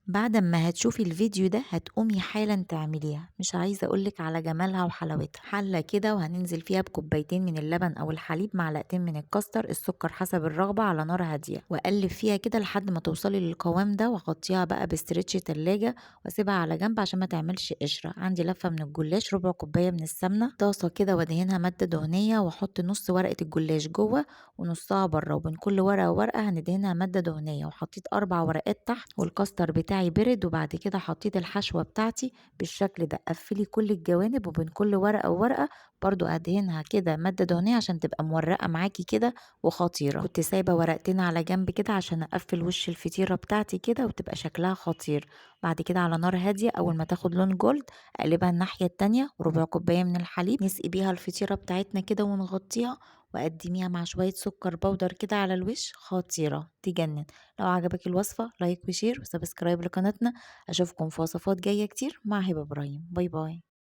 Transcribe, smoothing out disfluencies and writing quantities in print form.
بعد ما هتشوفي الفيديو ده هتقومي حالا تعمليها، مش عايزة اقولك على جمالها وحلاوتها. حلة كده وهننزل فيها بكوبايتين من اللبن او الحليب، معلقتين من الكاستر، السكر حسب الرغبة، على نار هادية، واقلب فيها كده لحد ما توصلي للقوام ده، واغطيها بقى باسترتش تلاجة واسيبها على جنب عشان ما تعملش قشرة. عندي لفة من الجلاش، ربع كوباية من السمنة، طاسة كده وادهنها مادة دهنية، واحط نص ورقة الجلاش جوه ونصها بره، وبين كل ورقة وورقة هندهنها مادة دهنية. وحطيت 4 ورقات تحت، والكاستر بتاعي برد، وبعد كده حطيت الحشوة بتاعتي بالشكل ده. قفلي كل الجوانب، وبين كل ورقة وورقة برضو ادهنها كده مادة دهنية عشان تبقى مورقة معاكي كده وخطيرة. كنت سايبة ورقتين على جنب كده عشان اقفل وش الفطيرة بتاعتي كده وتبقى شكلها خطير. بعد كده على نار هادية اول ما تاخد لون جولد اقلبها الناحية التانية، وربع كوباية من الحليب نسقي بيها الفطيرة بتاعتنا كده ونغطيها، وقدميها مع شوية سكر بودر كده على الوش، خطيرة تجنن. لو عجبك الوصفة لايك وشير وسبسكرايب لقناتنا. اشوفكم في وصفات جاية كتير مع هبة ابراهيم. باي باي.